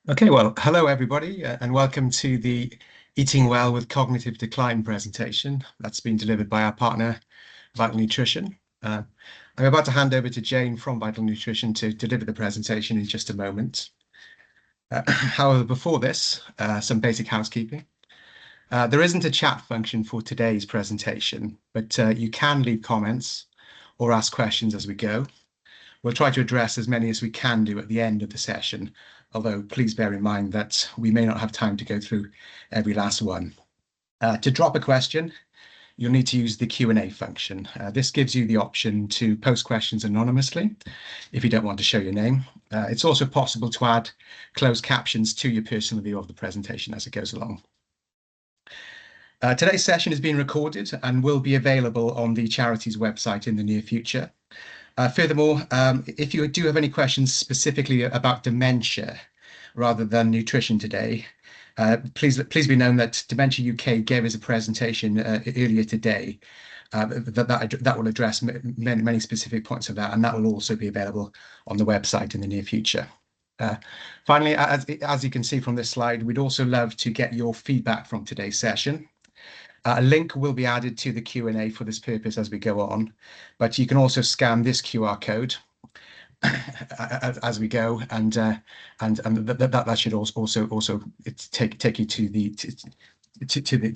Okay, well, hello everybody, and welcome to the Eating Well with Cognitive Decline presentation that's been delivered by our partner, Vital Nutrition. I'm about to hand over to Jane from Vital Nutrition to deliver the presentation in just a moment. However, before this, some basic housekeeping. There isn't a chat function for today's presentation, but you can leave comments or ask questions as we go. We'll try to address as many as we can do at the end of the session, although please bear in mind that we may not have time to go through every last one. To drop a question, you'll need to use the Q&A function. This gives you the option to post questions anonymously if you don't want to show your name. It's also possible to add closed captions to your personal view of the presentation as it goes along. Today's session is being recorded and will be available on the charity's website in the near future. Furthermore, if you do have any questions specifically about dementia rather than nutrition today, please be known that Dementia UK gave us a presentation earlier today that will address many specific points of that, and that will also be available on the website in the near future. Finally, as you can see from this slide, we'd also love to get your feedback from today's session. A link will be added to the Q&A for this purpose as we go on, but you can also scan this QR code as we go, and that should also take you to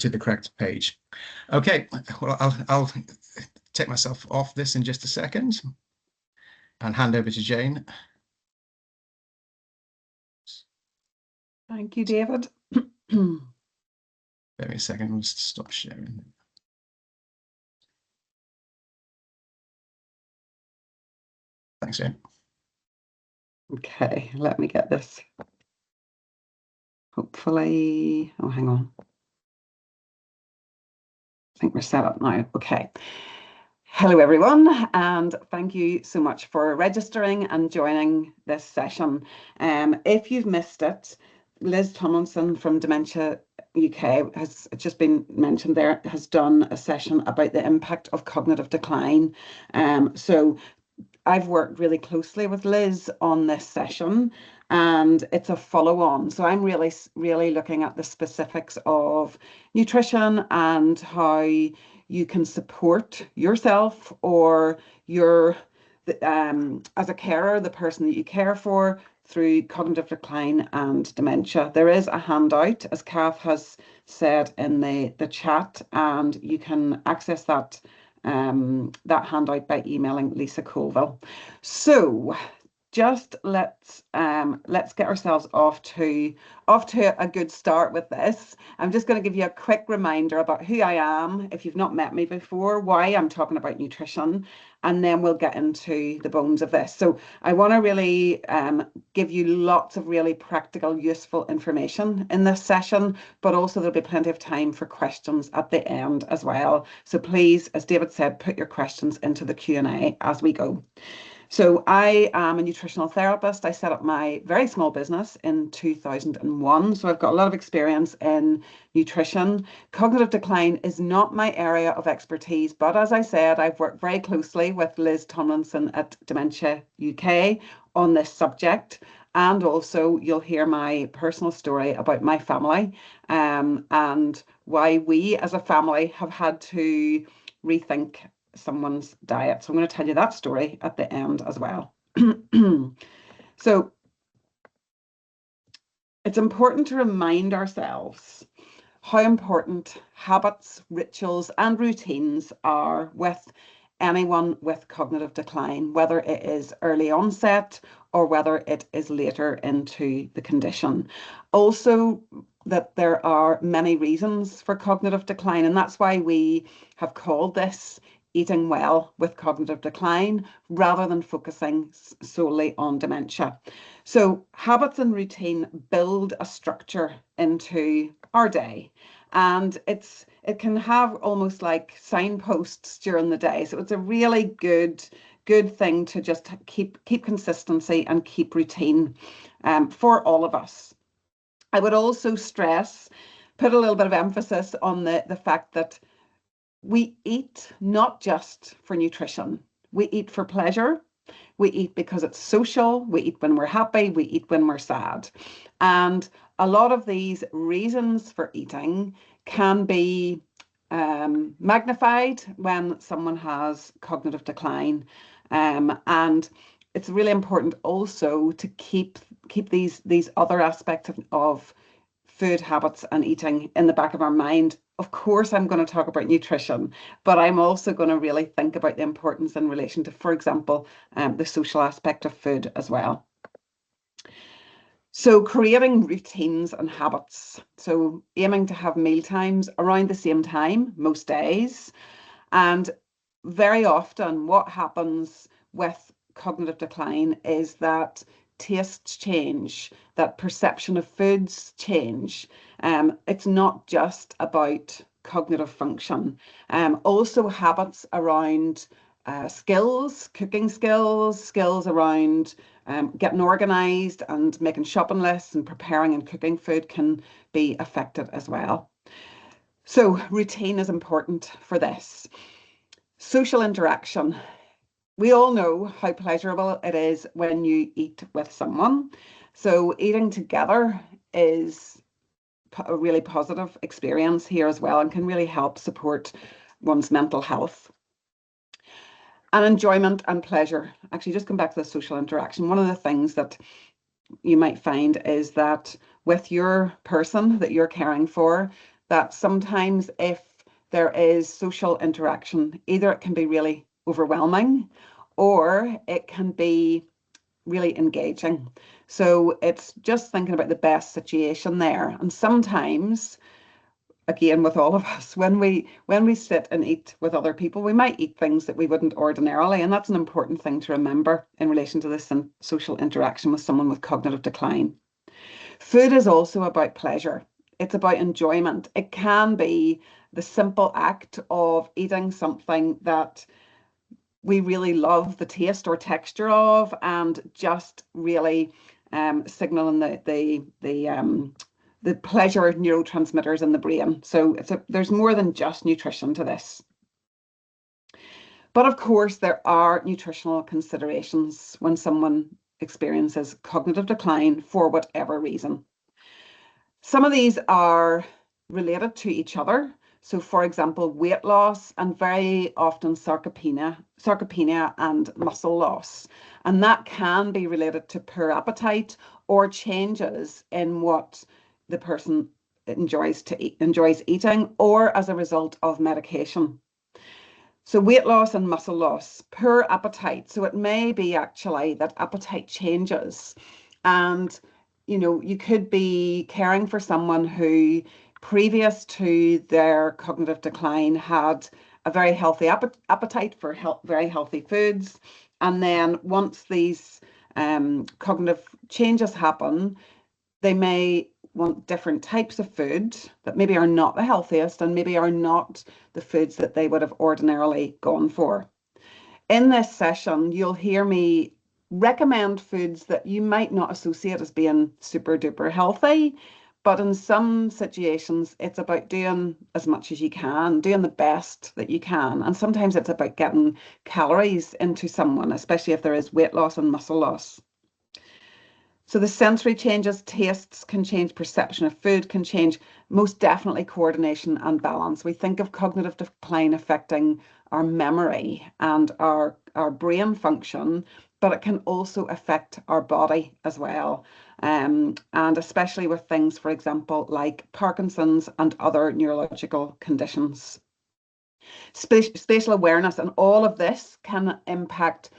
the correct page. Okay, well, I'll take myself off this in just a second and hand over to Jane. Thank you, David. Wait a second, we'll just stop sharing. Thanks, Jane. Okay, let me get this. Hopefully, oh, hang on. I think we're set up now. Okay. Hello, everyone, and thank you so much for registering and joining this session. If you've missed it, Liz Tomlinson from Dementia UK has just been mentioned there, has done a session about the impact of cognitive decline. So I've worked really closely with Liz on this session, and it's a follow-on. So I'm really looking at the specifics of nutrition and how you can support yourself or your as a carer, the person that you care for, through cognitive decline and dementia. There is a handout, as Kath has said in the chat, and you can access that handout by emailing Lisa Colville. So just let's get ourselves off to a good start with this. I'm just going to give you a quick reminder about who I am, if you've not met me before, why I'm talking about nutrition, and then we'll get into the bones of this. So I want to really give you lots of really practical, useful information in this session, but also there'll be plenty of time for questions at the end as well. So please, as David said, put your questions into the Q&A as we go. So I am a nutritional therapist. I set up my very small business in 2001. So I've got a lot of experience in nutrition. Cognitive decline is not my area of expertise, but as I said, I've worked very closely with Liz Tomlinson at Dementia UK on this subject. And also you'll hear my personal story about my family and why we as a family have had to rethink someone's diet. So I'm going to tell you that story at the end as well. So it's important to remind ourselves how important habits, rituals, and routines are with anyone with cognitive decline, whether it is early onset or whether it is later into the condition. Also, that there are many reasons for cognitive decline, and that's why we have called this Eating Well with Cognitive Decline, rather than focusing solely on dementia. So habits and routine build a structure into our day, and it can have almost like signposts during the day. So it's a really good thing to just keep consistency and keep routine for all of us. I would also put a little bit of emphasis on the fact that we eat not just for nutrition. We eat for pleasure, We eat because it's social. We eat when we're happy. We eat when we're sad. And a lot of these reasons for eating can be magnified when someone has cognitive decline. And it's really important also to keep these other aspects of food habits and eating in the back of our mind. Of course, I'm going to talk about nutrition, but I'm also going to really think about the importance in relation to, for example, the social aspect of food as well. So creating routines and habits. So aiming to have meal times around the same time most days. And very often what happens with cognitive decline is that tastes change, that perception of foods change. It's not just about cognitive function. Also habits around skills, cooking skills, skills around getting organised and making shopping lists and preparing and cooking food can be affected as well. So routine is important for this. Social interaction. We all know how pleasurable it is when you eat with someone. So eating together is a really positive experience here as well and can really help support one's mental health. And enjoyment and pleasure. Actually, just come back to the social interaction. One of the things that you might find is that with your person that you're caring for, that sometimes if there is social interaction, either it can be really overwhelming or it can be really engaging. So it's just thinking about the best situation there. And sometimes, again, with all of us, when we sit and eat with other people, we might eat things that we wouldn't ordinarily, and that's an important thing to remember in relation to this social interaction with someone with cognitive decline. Food is also about pleasure. It's about enjoyment. It can be the simple act of eating something that we really love the taste or texture of, and just really signaling the pleasure neurotransmitters in the brain. So there's more than just nutrition to this. But of course, there are nutritional considerations when someone experiences cognitive decline for whatever reason. Some of these are related to each other. So for example, weight loss and very often sarcopenia and muscle loss. And that can be related to poor appetite or changes in what the person enjoys eating, or as a result of medication. So weight loss and muscle loss, poor appetite. So it may be actually that appetite changes, and you could be caring for someone who previous to their cognitive decline had a very healthy appetite for very healthy foods. And then once these cognitive changes happen, they may want different types of food that maybe are not the healthiest and maybe are not the foods that they would have ordinarily gone for. In this session, you'll hear me recommend foods that you might not associate as being super duper healthy, but in some situations, it's about doing as much as you can, doing the best that you can. And sometimes it's about getting calories into someone, especially if there is weight loss and muscle loss. So the sensory changes, tastes can change, perception of food can change, most definitely coordination and balance. We think of cognitive decline affecting our memory and our brain function, but it can also affect our body as well. And especially with things, for example, like Parkinson's and other neurological conditions. Spatial awareness and all of this can impact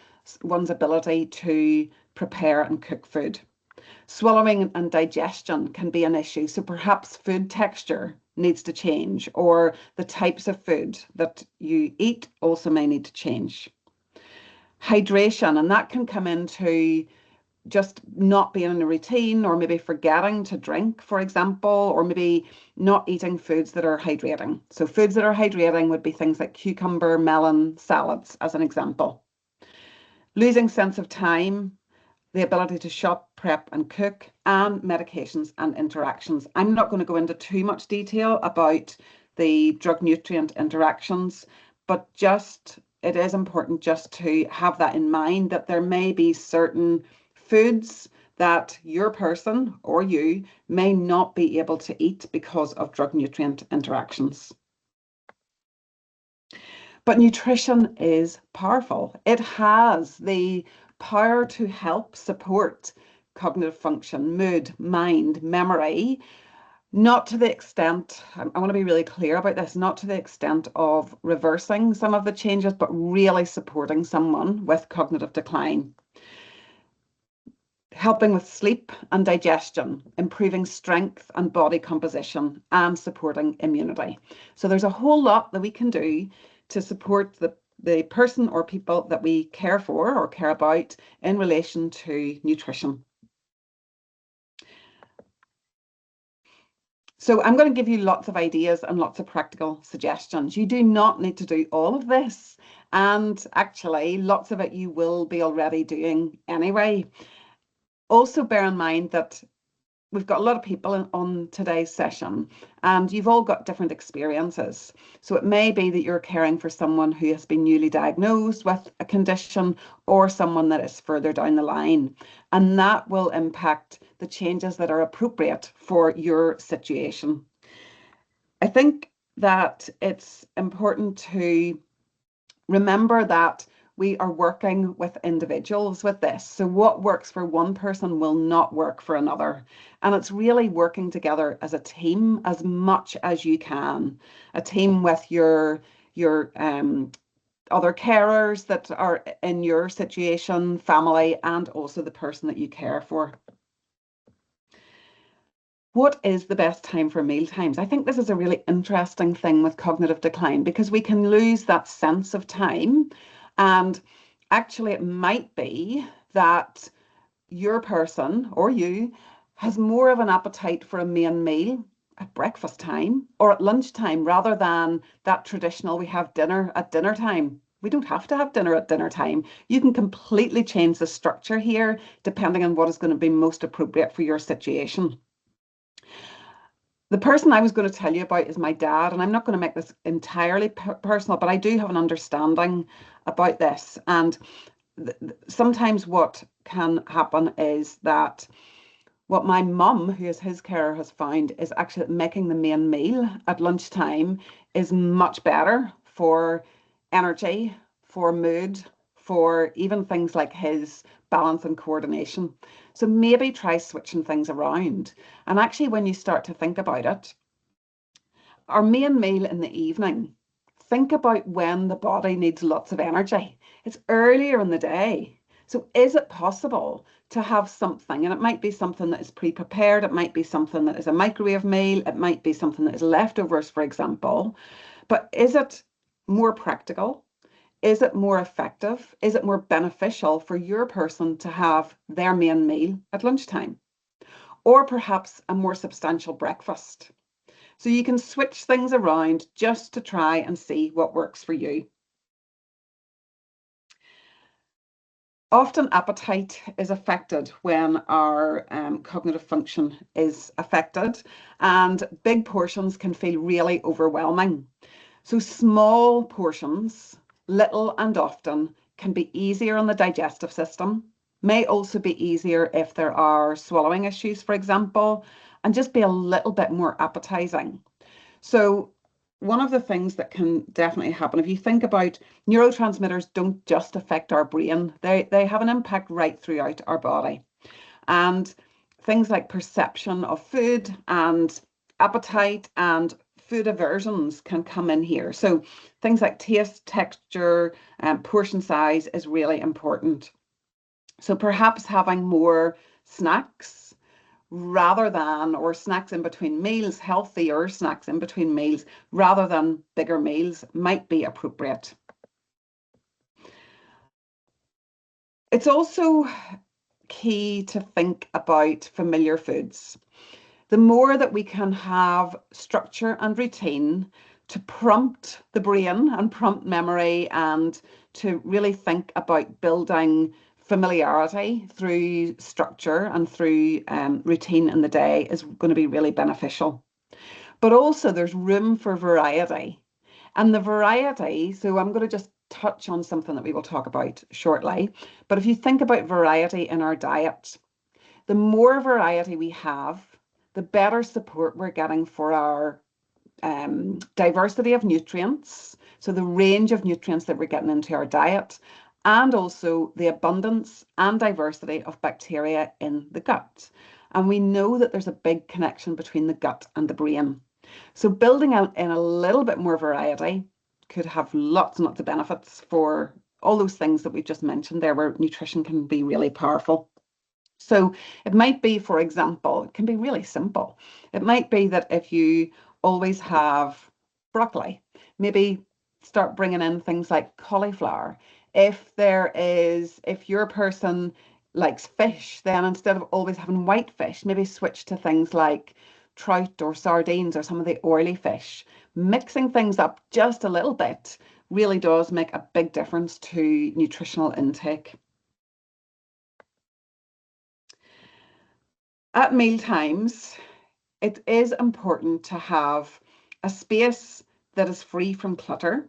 one's ability to prepare and cook food. Swallowing and digestion can be an issue. So perhaps food texture needs to change, or the types of food that you eat also may need to change. Hydration, and that can come into just not being in a routine, or maybe forgetting to drink, for example, or maybe not eating foods that are hydrating. So foods that are hydrating would be things like cucumber, melon, salads, as an example. Losing sense of time, the ability to shop, prep and cook, and medications and interactions. I'm not going to go into too much detail about the drug nutrient interactions, but just it is important just to have that in mind, that there may be certain foods that your person or you may not be able to eat because of drug nutrient interactions. But nutrition is powerful. It has the power to help support cognitive function, mood, mind, memory, not to the extent, I want to be really clear about this, not to the extent of reversing some of the changes, but really supporting someone with cognitive decline. Helping with sleep and digestion, improving strength and body composition, and supporting immunity. So there's a whole lot that we can do to support the person or people that we care for or care about in relation to nutrition. So I'm going to give you lots of ideas and lots of practical suggestions. You do not need to do all of this. And actually, lots of it you will be already doing anyway. Also bear in mind that we've got a lot of people on today's session and you've all got different experiences. So it may be that you're caring for someone who has been newly diagnosed with a condition or someone that is further down the line. And that will impact the changes that are appropriate for your situation. I think that it's important to remember that we are working with individuals with this. So what works for one person will not work for another. And it's really working together as a team as much as you can. A team with your other carers that are in your situation, family, and also the person that you care for. What is the best time for meal times? I think this is a really interesting thing with cognitive decline because we can lose that sense of time. And actually, it might be that your person or you has more of an appetite for a main meal at breakfast time or at lunchtime rather than that traditional we have dinner at dinner time. We don't have to have dinner at dinner time. You can completely change the structure here depending on what is going to be most appropriate for your situation. The person I was going to tell you about is my dad, and I'm not going to make this entirely personal, but I do have an understanding about this. And sometimes what can happen is that what my mum, who is his carer, has found is actually making the main meal at lunchtime is much better for energy, for mood, for even things like his balance and coordination. So maybe try switching things around. And actually, when you start to think about it, our main meal in the evening, think about when the body needs lots of energy. It's earlier in the day. So is it possible to have something, and it might be something that is pre-prepared, it might be something that is a microwave meal, it might be something that is leftovers, for example, but is it more practical? Is it more effective? Is it more beneficial for your person to have their main meal at lunchtime? Or perhaps a more substantial breakfast? So you can switch things around just to try and see what works for you. Often appetite is affected when our cognitive function is affected, and big portions can feel really overwhelming. So small portions, little and often, can be easier on the digestive system, may also be easier if there are swallowing issues, for example, and just be a little bit more appetizing. So one of the things that can definitely happen, if you think about neurotransmitters don't just affect our brain, they have an impact right throughout our body. And things like perception of food and appetite and food aversions can come in here. So things like taste, texture, and portion size is really important. So perhaps having more snacks rather than, or snacks in between meals, healthier snacks in between meals, rather than bigger meals might be appropriate. It's also key to think about familiar foods. The more that we can have structure and routine to prompt the brain and prompt memory and to really think about building familiarity through structure and through routine in the day is going to be really beneficial. But also there's room for variety. And the variety, so I'm going to just touch on something that we will talk about shortly. But if you think about variety in our diet, the more variety we have, the better support we're getting for our diversity of nutrients, so the range of nutrients that we're getting into our diet, and also the abundance and diversity of bacteria in the gut. And we know that there's a big connection between the gut and the brain. So building out in a little bit more variety could have lots and lots of benefits for all those things that we've just mentioned there, where nutrition can be really powerful. So it might be, for example, it can be really simple. It might be that if you always have broccoli, maybe start bringing in things like cauliflower. If your person likes fish, then instead of always having white fish, maybe switch to things like trout or sardines or some of the oily fish. Mixing things up just a little bit really does make a big difference to nutritional intake. At meal times, it is important to have a space that is free from clutter,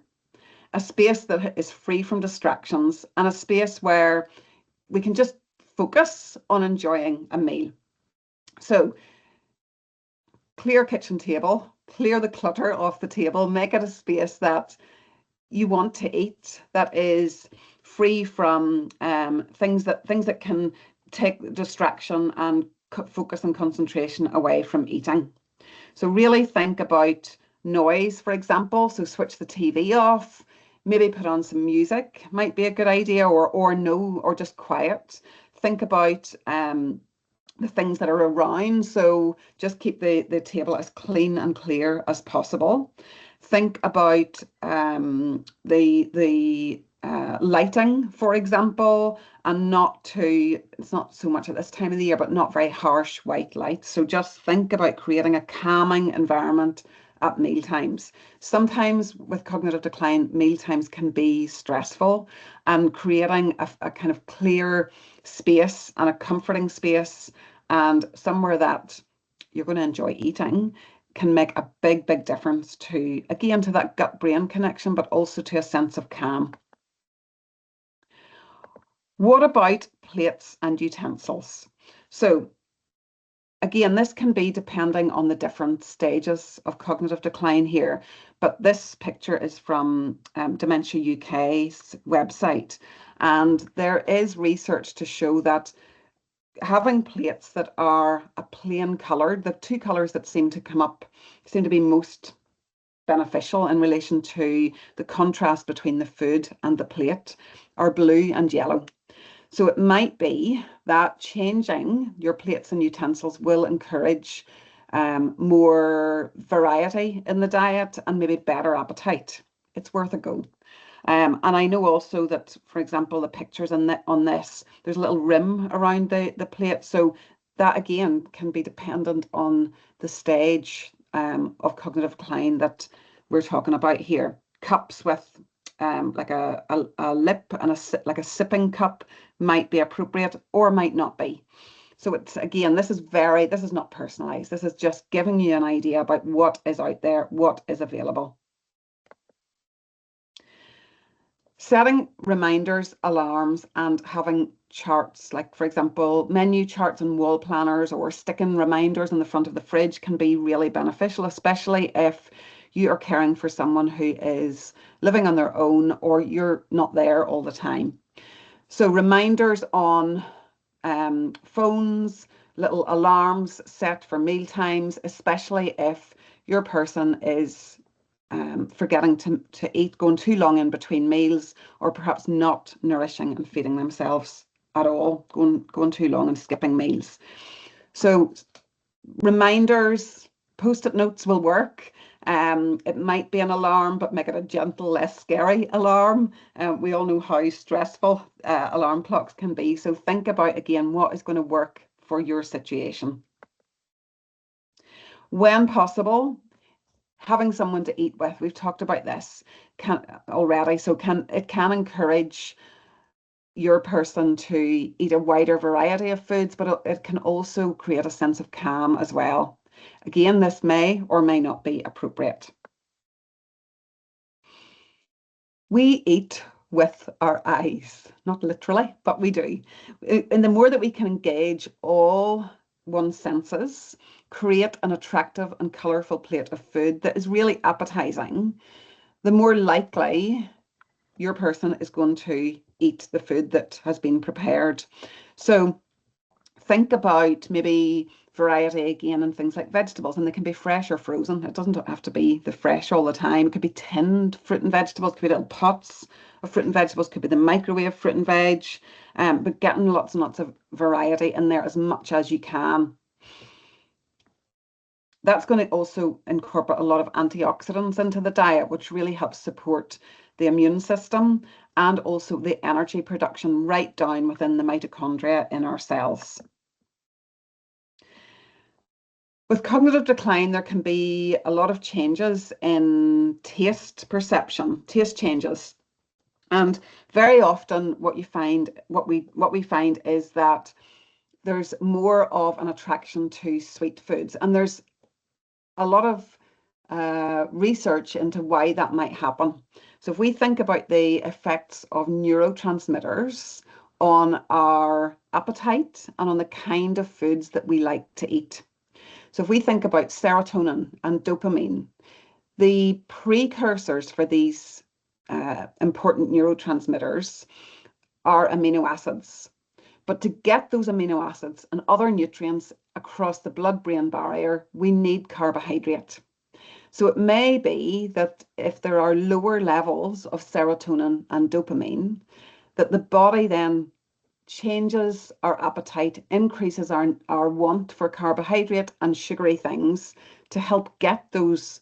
a space that is free from distractions, and a space where we can just focus on enjoying a meal. So clear kitchen table, clear the clutter off the table, make it a space that you want to eat, that is free from things that can take distraction and focus and concentration away from eating. So really think about noise, for example. So switch the TV off, maybe put on some music, might be a good idea, or just quiet. Think about the things that are around. So just keep the table as clean and clear as possible. Think about the lighting, for example, and it's not so much at this time of the year, but not very harsh white light. So just think about creating a calming environment at meal times. Sometimes with cognitive decline, meal times can be stressful, and creating a kind of clear space and a comforting space and somewhere that you're going to enjoy eating can make a big, big difference to, again, to that gut-brain connection, but also to a sense of calm. What about plates and utensils? So again, this can be depending on the different stages of cognitive decline here, but this picture is from Dementia UK's website, and there is research to show that having plates that are a plain coloured, the two colours that seem to be most beneficial in relation to the contrast between the food and the plate, are blue and yellow. So it might be that changing your plates and utensils will encourage more variety in the diet and maybe better appetite. It's worth a go. And I know also that, for example, the pictures on this, there's a little rim around the plate. So that again can be dependent on the stage of cognitive decline that we're talking about here. Cups with like a lip and like a sipping cup might be appropriate or might not be. So it's, again, this is not personalized. This is just giving you an idea about what is out there, what is available. Setting reminders, alarms, and having charts, like for example, menu charts and wall planners, or sticking reminders in the front of the fridge can be really beneficial, especially if you are caring for someone who is living on their own or you're not there all the time. So reminders on phones, little alarms set for meal times, especially if your person is forgetting to eat, going too long in between meals, or perhaps not nourishing and feeding themselves at all, going too long and skipping meals. So reminders, post-it notes will work. It might be an alarm, but make it a gentle, less scary alarm. We all know how stressful alarm clocks can be. So think about, again, what is going to work for your situation. When possible, having someone to eat with, we've talked about this already, so it can encourage your person to eat a wider variety of foods, but it can also create a sense of calm as well. Again, this may or may not be appropriate. We eat with our eyes, not literally, but we do. And the more that we can engage all one's senses, create an attractive and colourful plate of food that is really appetizing, the more likely your person is going to eat the food that has been prepared. So think about maybe variety again and things like vegetables, and they can be fresh or frozen. It doesn't have to be the fresh all the time. It could be tinned fruit and vegetables, could be little pots of fruit and vegetables, could be the microwave fruit and veg, but getting lots and lots of variety in there as much as you can. That's going to also incorporate a lot of antioxidants into the diet, which really helps support the immune system and also the energy production right down within the mitochondria in our cells. With cognitive decline, there can be a lot of changes in taste perception, taste changes. And very often what we find is that there's more of an attraction to sweet foods. And there's a lot of research into why that might happen. So if we think about the effects of neurotransmitters on our appetite and on the kind of foods that we like to eat. So if we think about serotonin and dopamine, the precursors for these important neurotransmitters are amino acids. But to get those amino acids and other nutrients across the blood-brain barrier, we need carbohydrate. So it may be that if there are lower levels of serotonin and dopamine, that the body then changes our appetite, increases our want for carbohydrate and sugary things to help get those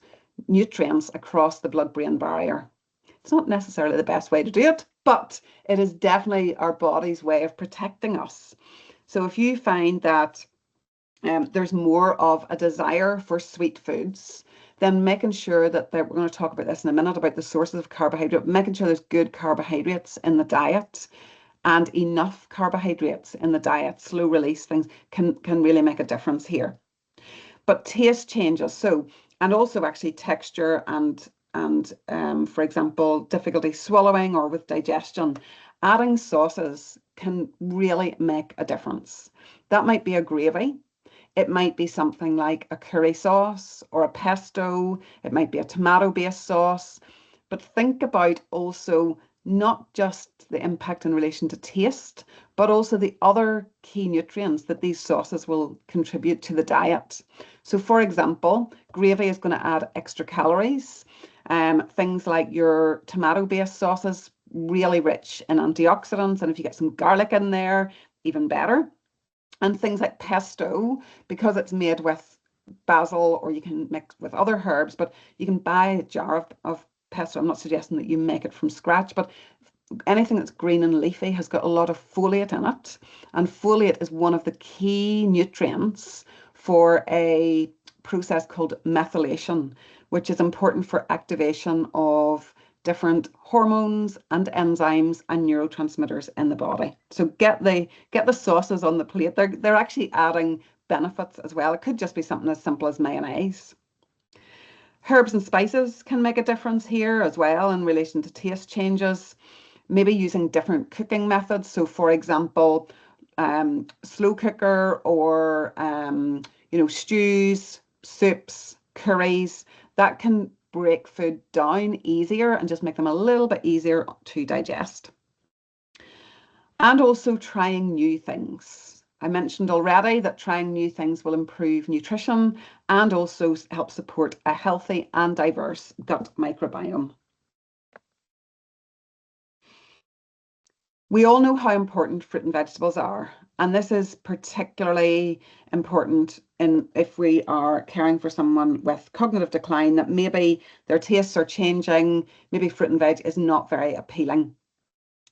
nutrients across the blood-brain barrier. It's not necessarily the best way to do it, but it is definitely our body's way of protecting us. So if you find that there's more of a desire for sweet foods, then making sure that we're going to talk about this in a minute about the sources of carbohydrate, making sure there's good carbohydrates in the diet and enough carbohydrates in the diet, slow release things can really make a difference here. But taste changes, so, and also actually texture and for example, difficulty swallowing or with digestion, adding sauces can really make a difference. That might be a gravy. It might be something like a curry sauce or a pesto. It might be a tomato-based sauce. But think about also not just the impact in relation to taste, but also the other key nutrients that these sauces will contribute to the diet. So for example, gravy is going to add extra calories. Things like your tomato-based sauces, really rich in antioxidants, and if you get some garlic in there, even better. And things like pesto, because it's made with basil, or you can mix with other herbs, but you can buy a jar of pesto. I'm not suggesting that you make it from scratch, but anything that's green and leafy has got a lot of folate in it. And folate is one of the key nutrients for a process called methylation, which is important for activation of different hormones and enzymes and neurotransmitters in the body. So get the sauces on the plate. They're actually adding benefits as well. It could just be something as simple as mayonnaise. Herbs and spices can make a difference here as well in relation to taste changes. Maybe using different cooking methods. So for example, slow cooker or stews, soups, curries, that can break food down easier and just make them a little bit easier to digest. And also trying new things. I mentioned already that trying new things will improve nutrition and also help support a healthy and diverse gut microbiome. We all know how important fruit and vegetables are, and this is particularly important if we are caring for someone with cognitive decline, that maybe their tastes are changing, maybe fruit and veg is not very appealing.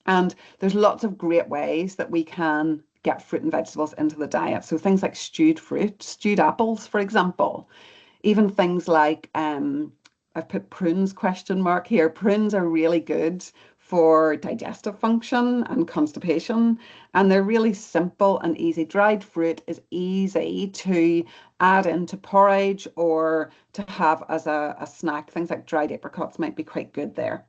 And there's lots of great ways that we can get fruit and vegetables into the diet. So things like stewed fruit, stewed apples, for example, even things like, I've put prunes ? Here. Prunes are really good for digestive function and constipation, and they're really simple and easy. Dried fruit is easy to add into porridge or to have as a snack. Things like dried apricots might be quite good there.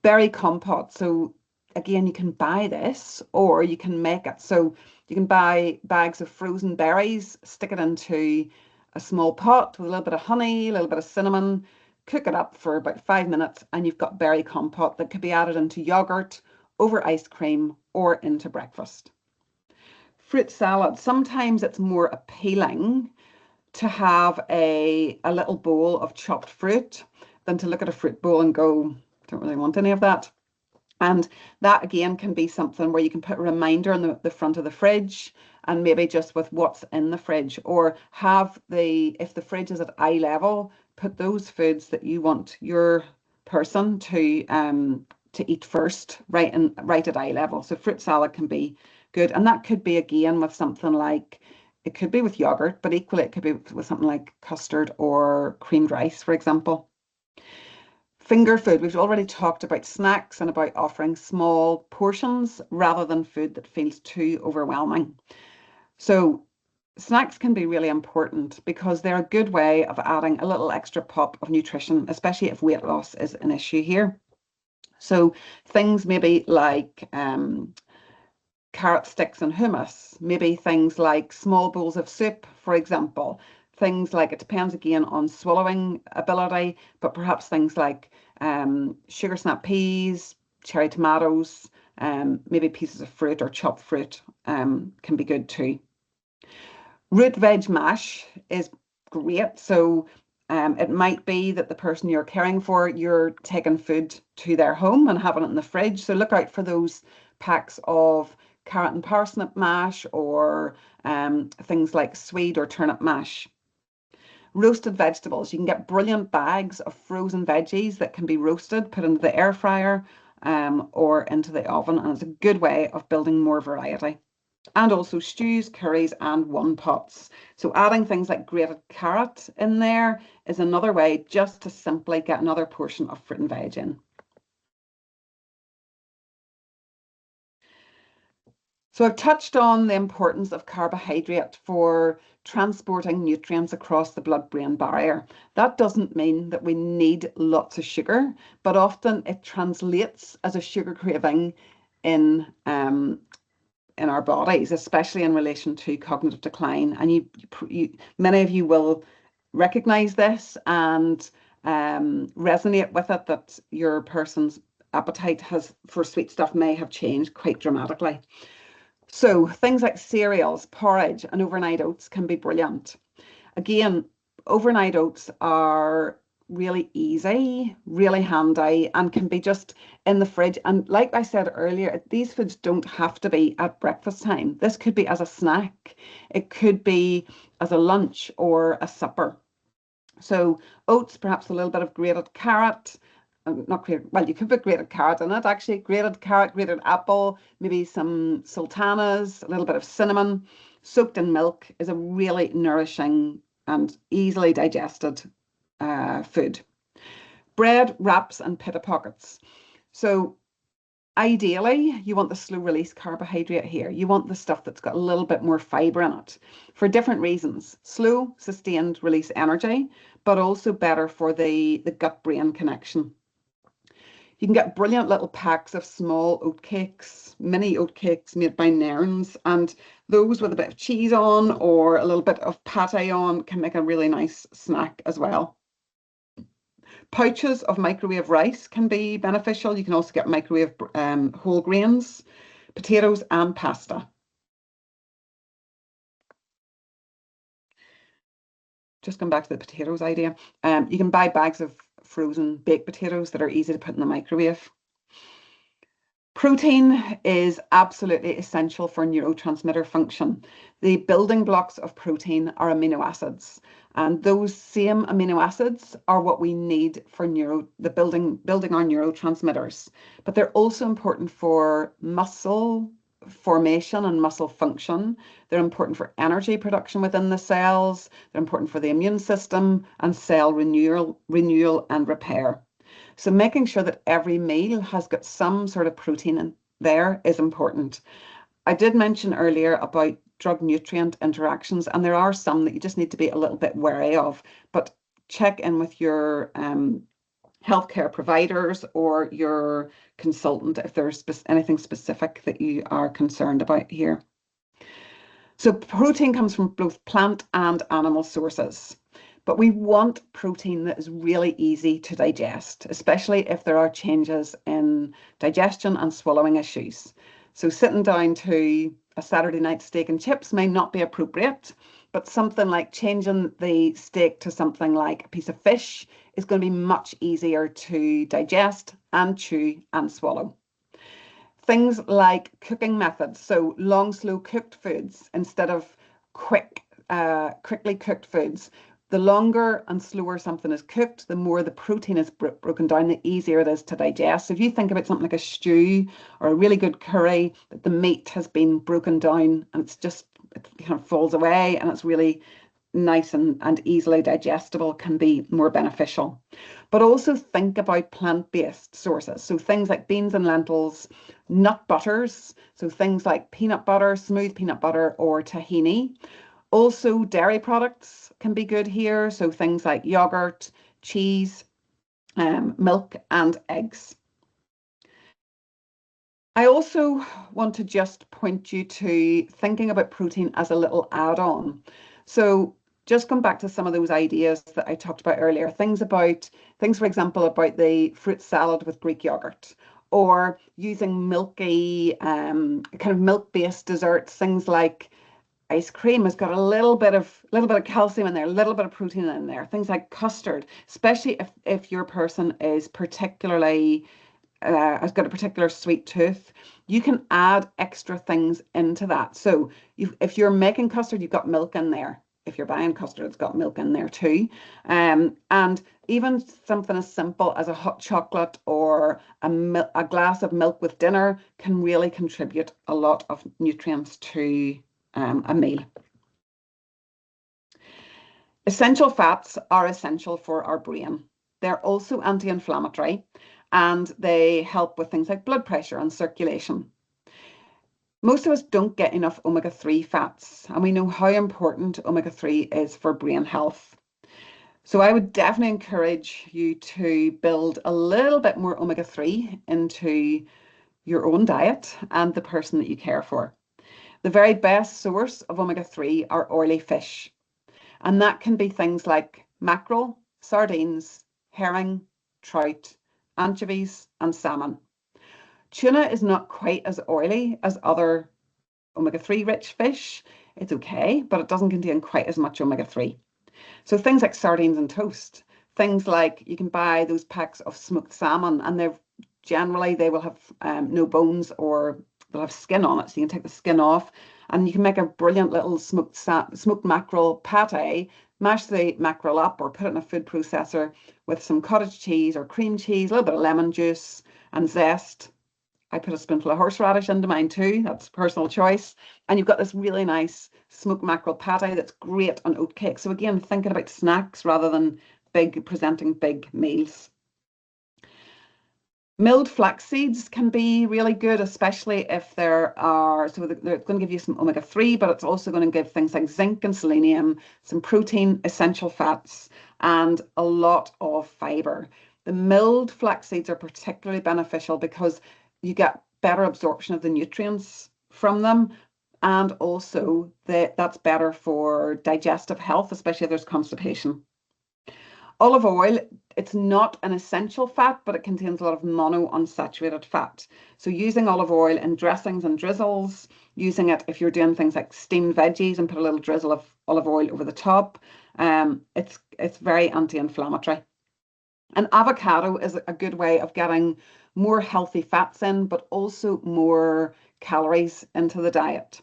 Berry compote. So again, you can buy this or you can make it. So you can buy bags of frozen berries, stick it into a small pot with a little bit of honey, a little bit of cinnamon, cook it up for about 5 minutes, and you've got berry compote that could be added into yogurt, over ice cream, or into breakfast. Fruit salad. Sometimes it's more appealing to have a little bowl of chopped fruit than to look at a fruit bowl and go, don't really want any of that. And that again can be something where you can put a reminder on the front of the fridge, and maybe just with what's in the fridge, or have if the fridge is at eye level, put those foods that you want your person to eat first, right at eye level. So fruit salad can be good, and that could be again with something like, it could be with yogurt, but equally it could be with something like custard or creamed rice, for example. Finger food. We've already talked about snacks and about offering small portions rather than food that feels too overwhelming. So snacks can be really important because they're a good way of adding a little extra pop of nutrition, especially if weight loss is an issue here. So things maybe like carrot sticks and hummus, maybe things like small bowls of soup, for example. Things like, it depends again on swallowing ability, but perhaps things like sugar snap peas, cherry tomatoes, maybe pieces of fruit or chopped fruit can be good too. Root veg mash is great. So it might be that the person you're caring for, you're taking food to their home and having it in the fridge. So look out for those packs of carrot and parsnip mash, or things like swede or turnip mash. Roasted vegetables. You can get brilliant bags of frozen veggies that can be roasted, put into the air fryer or into the oven, and it's a good way of building more variety. And also stews, curries, and one pots. So adding things like grated carrot in there is another way just to simply get another portion of fruit and veg in. So I've touched on the importance of carbohydrate for transporting nutrients across the blood-brain barrier. That doesn't mean that we need lots of sugar, but often it translates as a sugar craving in our bodies, especially in relation to cognitive decline. And many of you will recognize this and resonate with it, that your person's appetite for sweet stuff may have changed quite dramatically. So things like cereals, porridge, and overnight oats can be brilliant. Again, overnight oats are really easy, really handy, and can be just in the fridge. And like I said earlier, these foods don't have to be at breakfast time. This could be as a snack. It could be as a lunch or a supper. So oats, perhaps a little bit of grated carrot, not grated, well, you could put grated carrot in it, actually. Grated carrot, grated apple, maybe some sultanas, a little bit of cinnamon, soaked in milk is a really nourishing and easily digested food. Bread, wraps, and pita pockets. So ideally, you want the slow release carbohydrate here. You want the stuff that's got a little bit more fiber in it for different reasons. Slow, sustained release energy, but also better for the gut-brain connection. You can get brilliant little packs of small oat cakes, mini oat cakes made by Nairns, and those with a bit of cheese on or a little bit of pate on can make a really nice snack as well. Pouches of microwave rice can be beneficial. You can also get microwave whole grains, potatoes, and pasta. Just going back to the potatoes idea. You can buy bags of frozen baked potatoes that are easy to put in the microwave. Protein is absolutely essential for neurotransmitter function. The building blocks of protein are amino acids, and those same amino acids are what we need for building our neurotransmitters. But they're also important for muscle formation and muscle function. They're important for energy production within the cells. They're important for the immune system and cell renewal and repair. So making sure that every meal has got some sort of protein in there is important. I did mention earlier about drug nutrient interactions, and there are some that you just need to be a little bit wary of, but check in with your healthcare providers or your consultant if there's anything specific that you are concerned about here. So protein comes from both plant and animal sources, but we want protein that is really easy to digest, especially if there are changes in digestion and swallowing issues. So sitting down to a Saturday night steak and chips may not be appropriate, but something like changing the steak to something like a piece of fish is going to be much easier to digest and chew and swallow. Things like cooking methods, so long, slow cooked foods instead of quickly cooked foods. The longer and slower something is cooked, the more the protein is broken down, the easier it is to digest. So if you think about something like a stew or a really good curry, that the meat has been broken down and it kind of falls away and it's really nice and easily digestible, can be more beneficial. But also think about plant-based sources. So things like beans and lentils, nut butters, so things like peanut butter, smooth peanut butter, or tahini. Also, dairy products can be good here. So things like yogurt, cheese, milk, and eggs. I also want to just point you to thinking about protein as a little add-on. So just come back to some of those ideas that I talked about earlier. Things, for example, about the fruit salad with Greek yogurt, or using milky, kind of milk-based desserts. Things like ice cream has got a little bit of calcium in there, a little bit of protein in there. Things like custard, especially if your person is particularly has got a particular sweet tooth, you can add extra things into that. So if you're making custard, you've got milk in there. If you're buying custard, it's got milk in there too. And even something as simple as a hot chocolate or a glass of milk with dinner can really contribute a lot of nutrients to a meal. Essential fats are essential for our brain. They're also anti-inflammatory and they help with things like blood pressure and circulation. Most of us don't get enough omega-3 fats, and we know how important omega-3 is for brain health. So I would definitely encourage you to build a little bit more omega-3 into your own diet and the person that you care for. The very best source of omega-3 are oily fish, and that can be things like mackerel, sardines, herring, trout, anchovies, and salmon. Tuna is not quite as oily as other omega-3 rich fish. It's okay, but it doesn't contain quite as much omega-3. So things like sardines and toast, things like you can buy those packs of smoked salmon, and they will have no bones, or they'll have skin on it, so you can take the skin off, and you can make a brilliant little smoked mackerel pate. Mash the mackerel up or put it in a food processor with some cottage cheese or cream cheese, a little bit of lemon juice and zest. I put a spoonful of horseradish into mine too. That's personal choice. And you've got this really nice smoked mackerel pate that's great on oatcake. So again, thinking about snacks rather than presenting big meals. Milled flax seeds can be really good, especially if they're going to give you some omega-3, but it's also going to give things like zinc and selenium, some protein, essential fats, and a lot of fiber. The milled flax seeds are particularly beneficial because you get better absorption of the nutrients from them, and also that's better for digestive health, especially if there's constipation. Olive oil, it's not an essential fat, but it contains a lot of monounsaturated fat. So using olive oil in dressings and drizzles, using it if you're doing things like steamed veggies and put a little drizzle of olive oil over the top, it's very anti-inflammatory. And avocado is a good way of getting more healthy fats in, but also more calories into the diet.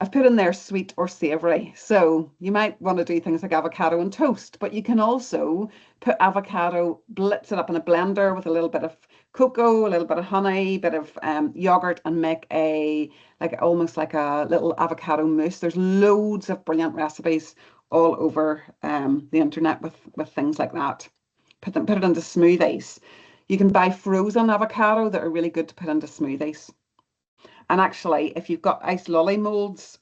I've put in there sweet or savory. So you might want to do things like avocado and toast, but you can also put avocado, blitz it up in a blender with a little bit of cocoa, a little bit of honey, a bit of yogurt, and make almost like a little avocado mousse. There's loads of brilliant recipes all over the internet with things like that. Put it into smoothies. You can buy frozen avocado that are really good to put into smoothies. And actually, if you've got ice lolly molds,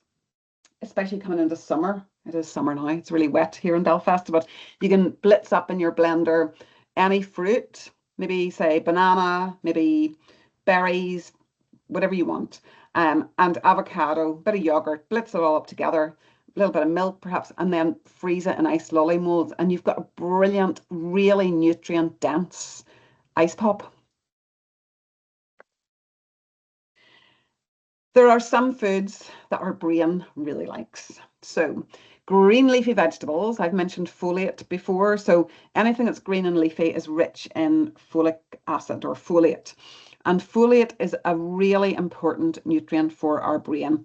especially coming into summer, it is summer now, it's really wet here in Belfast, but you can blitz up in your blender any fruit, maybe say banana, maybe berries, whatever you want, and avocado, bit of yogurt, blitz it all up together, a little bit of milk perhaps, and then freeze it in ice lolly molds, and you've got a brilliant, really nutrient dense ice pop. There are some foods that our brain really likes. So green leafy vegetables, I've mentioned folate before. So anything that's green and leafy is rich in folic acid or folate. And folate is a really important nutrient for our brain.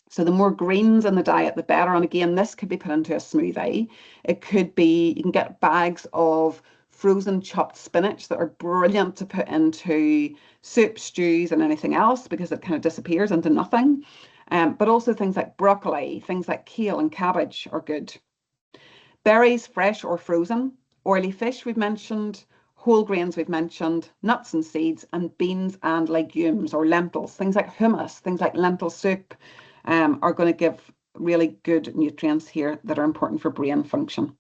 So the more greens in the diet, the better. And again, this could be put into a smoothie. It could be, you can get bags of frozen chopped spinach that are brilliant to put into soup, stews, and anything else because it kind of disappears into nothing. But also things like broccoli, things like kale and cabbage are good. Berries, fresh or frozen. Oily fish, we've mentioned. Whole grains, we've mentioned. Nuts and seeds, and beans and legumes or lentils. Things like hummus, things like lentil soup are going to give really good nutrients here that are important for brain function.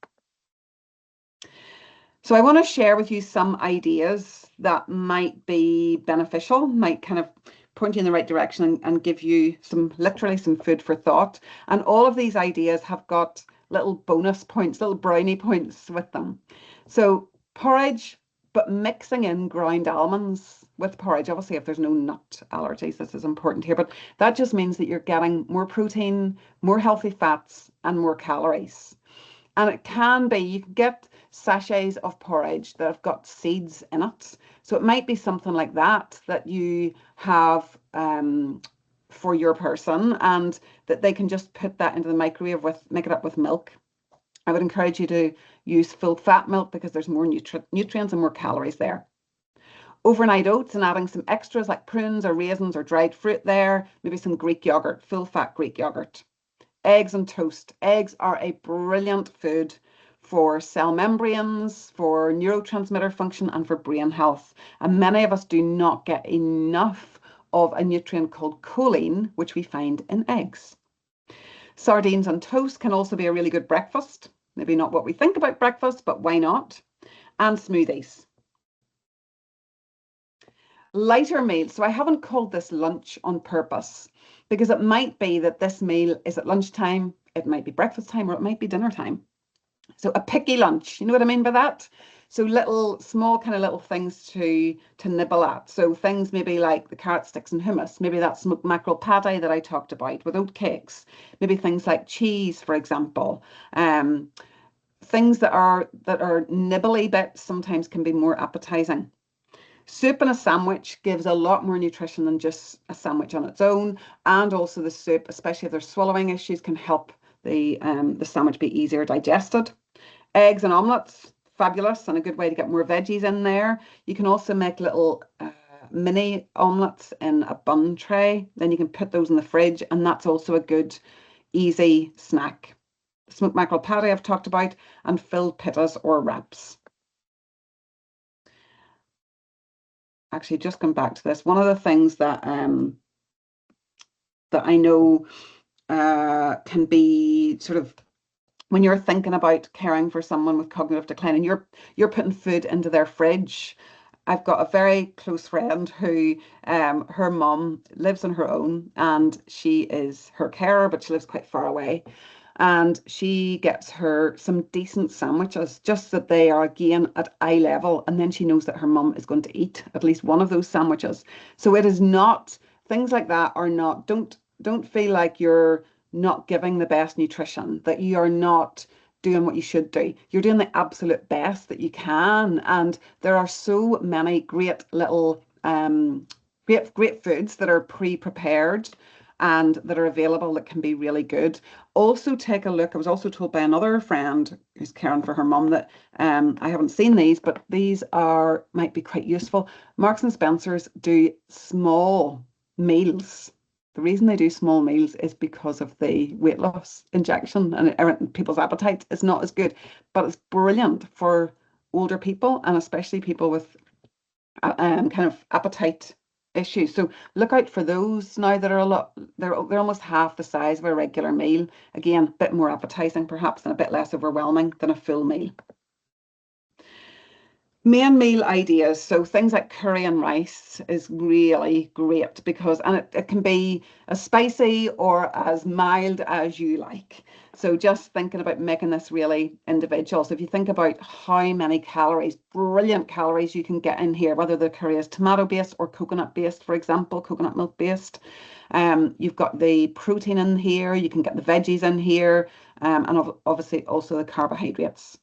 So I want to share with you some ideas that might be beneficial, might kind of point you in the right direction and give you literally some food for thought. And all of these ideas have got little bonus points, little brownie points with them. So porridge, but mixing in ground almonds with porridge. Obviously, if there's no nut allergies, this is important here, but that just means that you're getting more protein, more healthy fats, and more calories. And it can be, you can get sachets of porridge that have got seeds in it. So it might be something like that you have for your person, and that they can just put that into the microwave make it up with milk. I would encourage you to use full fat milk because there's more nutrients and more calories there. Overnight oats and adding some extras like prunes or raisins or dried fruit there, maybe some Greek yogurt, full fat Greek yogurt. Eggs and toast. Eggs are a brilliant food for cell membranes, for neurotransmitter function, and for brain health. And many of us do not get enough of a nutrient called choline, which we find in eggs. Sardines on toast can also be a really good breakfast. Maybe not what we think about breakfast, but why not? And smoothies. Lighter meals. So I haven't called this lunch on purpose because it might be that this meal is at lunchtime, it might be breakfast time, or it might be dinner time. So a picky lunch, you know what I mean by that? So small kind of little things to nibble at. So things maybe like the carrot sticks and hummus, maybe that smoked mackerel pate that I talked about with oat cakes, maybe things like cheese, for example. Things that are nibbly bits sometimes can be more appetizing. Soup in a sandwich gives a lot more nutrition than just a sandwich on its own, and also the soup, especially if there's swallowing issues, can help the sandwich be easier digested. Eggs and omelets, fabulous, and a good way to get more veggies in there. You can also make little mini omelets in a bun tray. Then you can put those in the fridge, and that's also a good, easy snack. Smoked mackerel pate I've talked about, and filled pittas or wraps. Actually, just come back to this. One of the things that that I know can be sort of when you're thinking about caring for someone with cognitive decline and you're putting food into their fridge. I've got a very close friend who her mum lives on her own and she is her carer, but she lives quite far away. And she gets her some decent sandwiches, just that they are again at eye level. And then she knows that her mum is going to eat at least one of those sandwiches. So it is not, things like that are not, don't feel like you're not giving the best nutrition, that you are not doing what you should do. You're doing the absolute best that you can. And there are so many great little, great foods that are pre-prepared and that are available that can be really good. Also take a look, I was also told by another friend who's caring for her mum that I haven't seen these, but these might be quite useful. Marks and Spencer's do small meals. The reason they do small meals is because of the weight loss injection and people's appetite is not as good, but it's brilliant for older people and especially people with kind of appetite issues. So look out for those now that are they're almost half the size of a regular meal. Again, a bit more appetizing perhaps and a bit less overwhelming than a full meal. Main meal ideas. So things like curry and rice is really great because, and it can be as spicy or as mild as you like. So just thinking about making this really individual. So if you think about how many calories, brilliant calories you can get in here, whether the curry is tomato based or coconut based, for example, coconut milk based. You've got the protein in here, you can get the veggies in here, and obviously also the carbohydrates.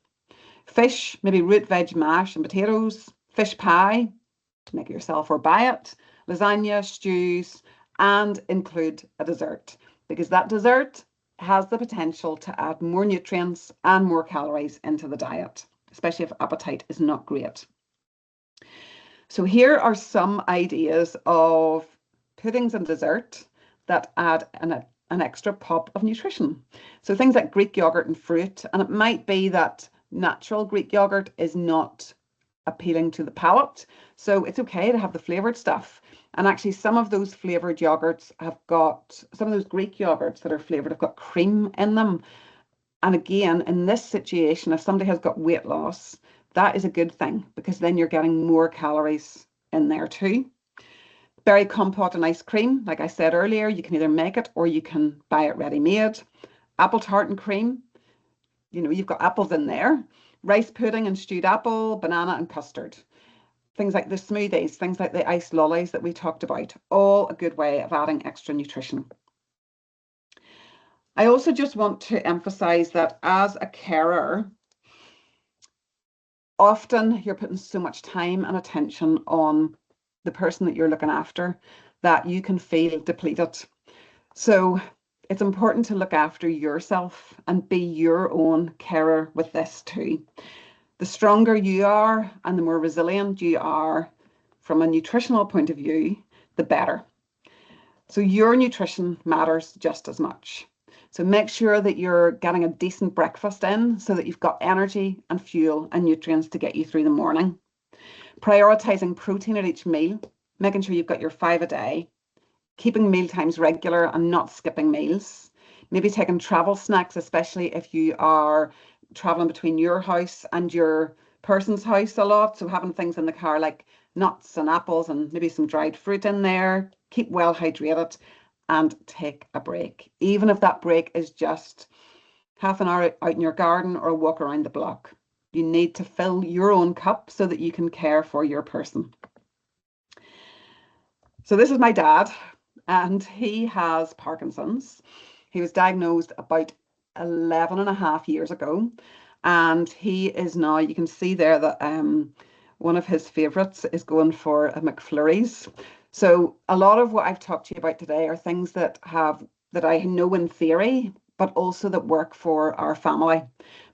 Fish, maybe root veg mash and potatoes, fish pie, to make it yourself or buy it, lasagna, stews, and include a dessert because that dessert has the potential to add more nutrients and more calories into the diet, especially if appetite is not great. So here are some ideas of puddings and dessert that add an extra pop of nutrition. So things like Greek yogurt and fruit, and it might be that natural Greek yogurt is not appealing to the palate. So it's okay to have the flavored stuff. And actually some of those flavored yogurts have got, some of those Greek yogurts that are flavored have got cream in them. And again, in this situation, if somebody has got weight loss, that is a good thing because then you're getting more calories in there too. Berry compote and ice cream, like I said earlier, you can either make it or you can buy it ready-made. Apple tart and cream, you know, you've got apples in there. Rice pudding and stewed apple, banana and custard. Things like the smoothies, things like the iced lollies that we talked about, all a good way of adding extra nutrition. I also just want to emphasize that as a carer, often you're putting so much time and attention on the person that you're looking after that you can feel depleted. So it's important to look after yourself and be your own carer with this too. The stronger you are and the more resilient you are from a nutritional point of view, the better. So your nutrition matters just as much. So make sure that you're getting a decent breakfast in so that you've got energy and fuel and nutrients to get you through the morning. Prioritizing protein at each meal, making sure you've got your 5 a day, keeping meal times regular and not skipping meals. Maybe taking travel snacks, especially if you are traveling between your house and your person's house a lot. So having things in the car like nuts and apples and maybe some dried fruit in there. Keep well hydrated and take a break. Even if that break is just half an hour out in your garden or a walk around the block. You need to fill your own cup so that you can care for your person. So this is my dad, and he has Parkinson's. He was diagnosed about 11 and a half years ago, and he is now, you can see there that one of his favorites is going for a McFlurry's. So a lot of what I've talked to you about today are things that I know in theory, but also that work for our family.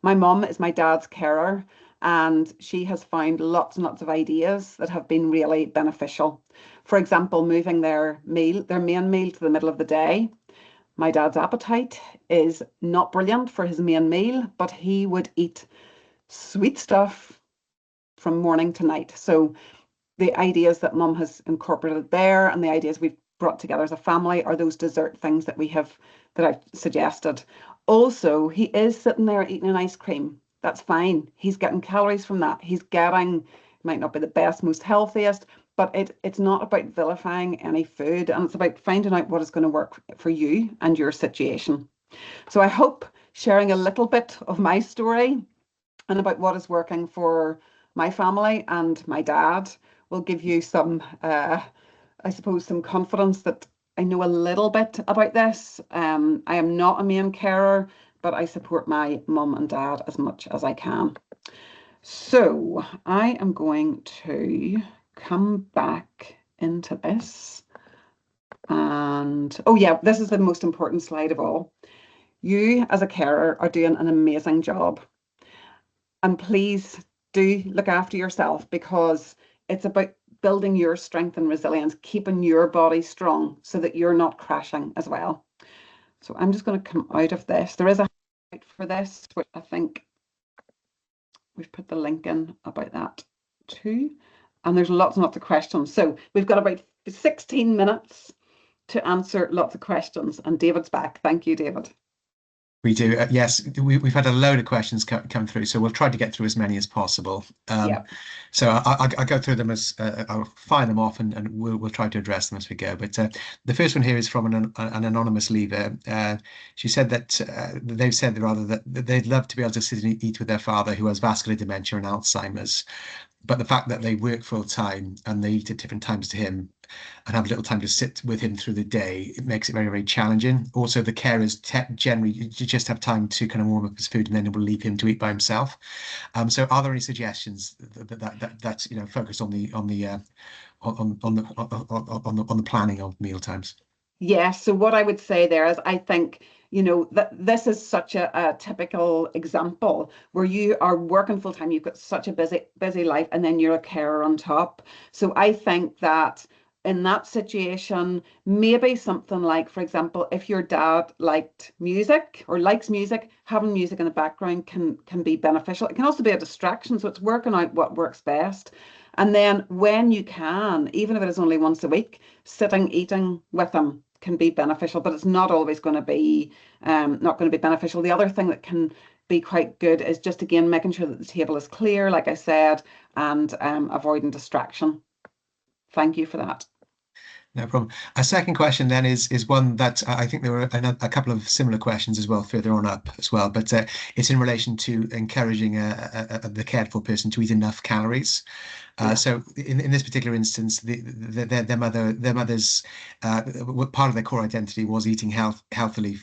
My mum is my dad's carer, and she has found lots and lots of ideas that have been really beneficial. For example, moving their main meal to the middle of the day. My dad's appetite is not brilliant for his main meal, but he would eat sweet stuff from morning to night. So the ideas that mum has incorporated there and the ideas we've brought together as a family are those dessert things that I've suggested. Also, he is sitting there eating an ice cream. That's fine. He's getting calories from that. He's getting, might not be the best, most healthiest, but it's not about vilifying any food, and it's about finding out what is going to work for you and your situation. So I hope sharing a little bit of my story and about what is working for my family and my dad will give you some, I suppose, some confidence that I know a little bit about this. I am not a main carer, but I support my mum and dad as much as I can. So I am going to come back into this. And, oh yeah, this is the most important slide of all. You as a carer are doing an amazing job. And please do look after yourself because it's about building your strength and resilience, keeping your body strong so that you're not crashing as well. So I'm just going to come out of this. There is a handout for this, which I think we've put the link in about that too. And there's lots and lots of questions. So we've got about 16 minutes to answer lots of questions. And David's back. Thank you, David. We do. Yes, we've had a load of questions come through, so we'll try to get through as many as possible. Yeah. So I go through them as I'll fire them off, and we'll try to address them as we go. But the first one here is from an anonymous leaver. She said that they've said rather that they'd love to be able to sit and eat with their father, who has vascular dementia and Alzheimer's, but the fact that they work full time and they eat at different times to him and have little time to sit with him through the day, it makes it very, very challenging. Also, the carers generally just have time to kind of warm up his food and then will leave him to eat by himself. So, are there any suggestions that focus on the planning of meal times? Yeah, so what I would say there is I think, that this is such a typical example where you are working full time, you've got such a busy life, and then you're a carer on top. So I think that in that situation, maybe something like, for example, if your dad liked music or likes music, having music in the background can be beneficial. It can also be a distraction, so it's working out what works best. And then when you can, even if it is only once a week, sitting eating with them can be beneficial, but it's not always going to be not going to be beneficial. The other thing that can be quite good is just again making sure that the table is clear, like I said, and avoiding distraction. Thank you for that. No problem. A second question then is one that I think there were a couple of similar questions as well further on up as well, but it's in relation to encouraging the cared for person to eat enough calories. Yeah. So in this particular instance, their mother's part of their core identity was eating healthily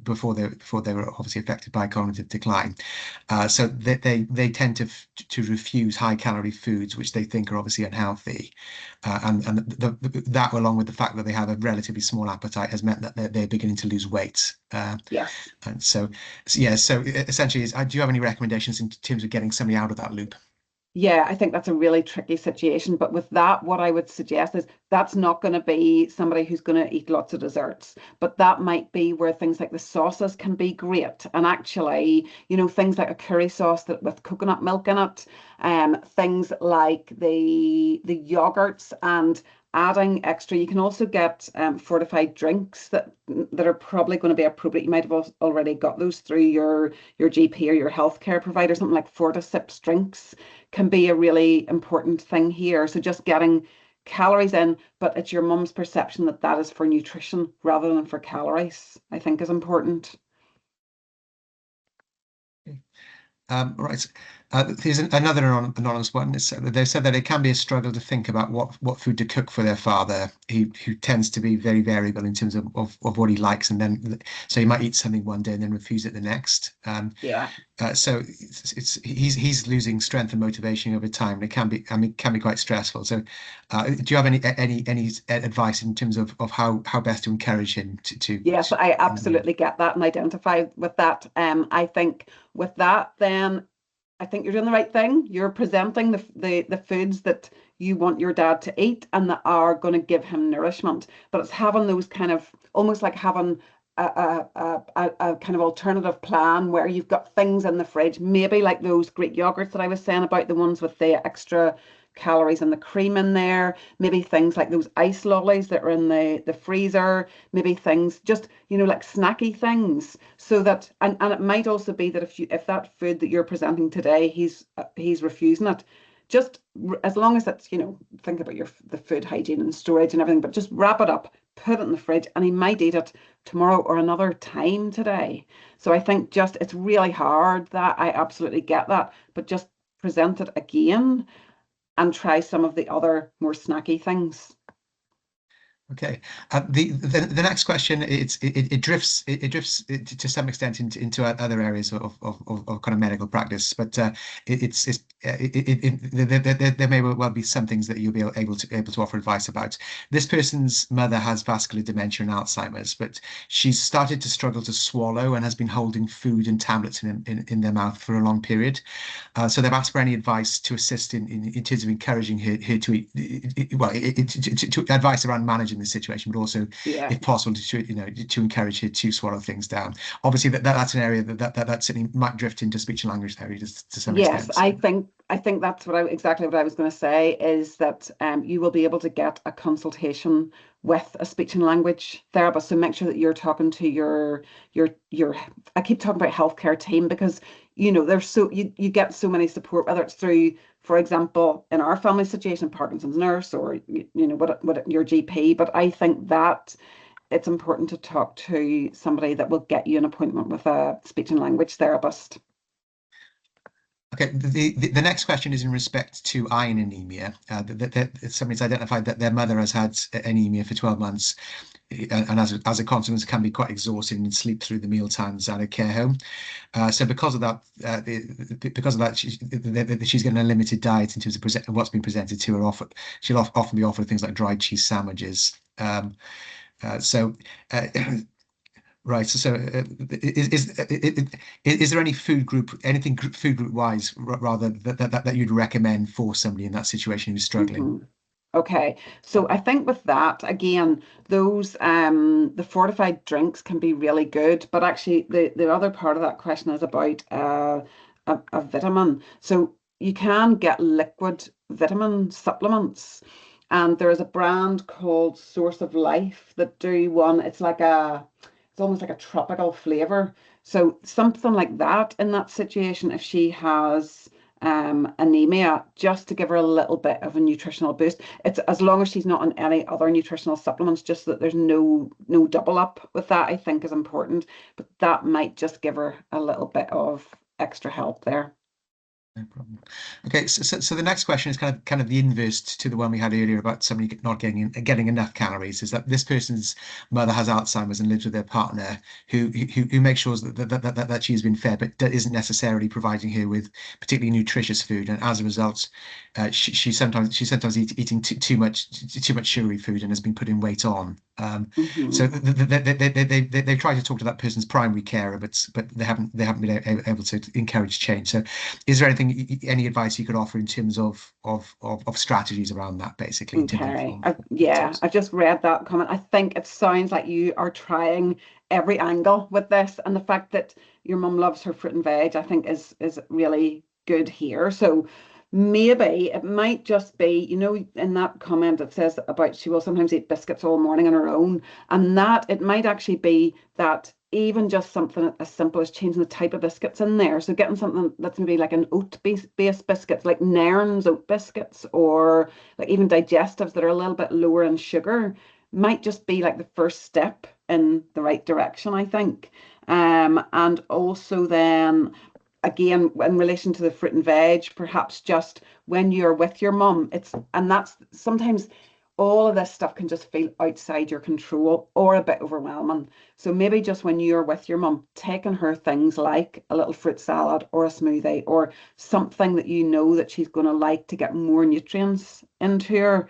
before they were obviously affected by cognitive decline. So they tend to refuse high calorie foods which they think are obviously unhealthy, and that along with the fact that they have a relatively small appetite has meant that they're beginning to lose weight. Yes. And so yeah, so essentially, do you have any recommendations in terms of getting somebody out of that loop? Yeah, I think that's a really tricky situation. But with that, what I would suggest is that's not going to be somebody who's going to eat lots of desserts, but that might be where things like the sauces can be great. And actually, things like a curry sauce that with coconut milk in it, things like the yogurts and adding extra. You can also get fortified drinks that are probably going to be appropriate. You might have already got those through your GP or your healthcare provider. Something like Fortisips drinks can be a really important thing here. So just getting calories in, but it's your mum's perception that that is for nutrition rather than for calories, I think is important. Right. Here's another anonymous one. They said that it can be a struggle to think about what food to cook for their father, who tends to be very variable in terms of what he likes, and then so he might eat something one day and then refuse it the next. Yeah. So he's losing strength and motivation over time, and it can be, I mean, can be quite stressful. So, do you have any advice in terms of how best to encourage him Yes, I absolutely get that and identify with that. I think with that, then I think you're doing the right thing. You're presenting the foods that you want your dad to eat and that are going to give him nourishment. But it's having those kind of almost like having a kind of alternative plan where you've got things in the fridge, maybe like those Greek yogurts that I was saying about, the ones with the extra calories and the cream in there, maybe things like those ice lollies that are in the freezer, maybe things just, like snacky things, so that and it might also be that if that food that you're presenting today, he's refusing it, just as long as it's, think about the food hygiene and storage and everything, but just wrap it up, put it in the fridge, and he might eat it tomorrow or another time today. So I think just it's really hard, that I absolutely get that, but just present it again and try some of the other more snacky things. Okay. The next question, it drifts to some extent into other areas of kind of medical practice, but there may well be some things that you'll be able to offer advice about. This person's mother has vascular dementia and Alzheimer's, but she's started to struggle to swallow and has been holding food and tablets in their mouth for a long period. So they've asked for any advice to assist in terms of encouraging her to eat, well, to advice around managing the situation, but also, Yeah. if possible, to encourage her to swallow things down. Obviously, that's an area that certainly might drift into speech and language therapy to some Yes, extent. I think I think that's exactly what I was going to say, is that you will be able to get a consultation with a speech and language therapist. So make sure that you're talking to your I keep talking about healthcare team, because there's you get so many support, whether it's through, for example, in our family situation, Parkinson's nurse, or what your GP. But I think that it's important to talk to somebody that will get you an appointment with a speech and language therapist. Okay, the next question is in respect to iron anemia. Somebody's identified that their mother has had anemia for 12 months, and as a consequence can be quite exhausting and sleep through the meal times at a care home. So because of that, she's getting a limited diet in terms of what's been presented to her. She'll often be offered things like dried cheese sandwiches. Right. So, is there any food group wise, rather, that you'd recommend for somebody in that situation who's struggling? Mhm. Okay, so I think with that, again, those the fortified drinks can be really good, but actually the other part of that question is about a vitamin. So you can get liquid vitamin supplements, and there is a brand called Source of Life that do one. It's almost like a tropical flavor. So something like that in that situation, if she has anemia, just to give her a little bit of a nutritional boost. It's as long as she's not on any other nutritional supplements, just that there's no double up with that, I think is important. But that might just give her a little bit of extra help there. No problem. Okay, so the next question is kind of the inverse to the one we had earlier about somebody not getting enough calories. Is that this person's mother has Alzheimer's and lives with their partner, who makes sure that she's been fed, but isn't necessarily providing her with particularly nutritious food, and as a result, she's sometimes eating too much sugary food and has been putting weight on. So Mhm. they've tried to talk to that person's primary carer, but they haven't been able to encourage change. So, is there any advice you could offer in terms of strategies around that, basically, in terms Okay. of Yeah, tips? I've just read that comment. I think it sounds like you are trying every angle with this, and the fact that your mum loves her fruit and veg, I think is really good here. So maybe it might just be, in that comment it says about she will sometimes eat biscuits all morning on her own, and that it might actually be that even just something as simple as changing the type of biscuits in there. So getting something that's maybe like an oat-based biscuits, like Nairn's oat biscuits, or like even digestives that are a little bit lower in sugar, might just be like the first step in the right direction, I think. And also then again, in relation to the fruit and veg, perhaps just when you're with your mum, and that's sometimes all of this stuff can just feel outside your control or a bit overwhelming. So maybe just when you're with your mum, taking her things like a little fruit salad or a smoothie or something that you know that she's going to like to get more nutrients into her.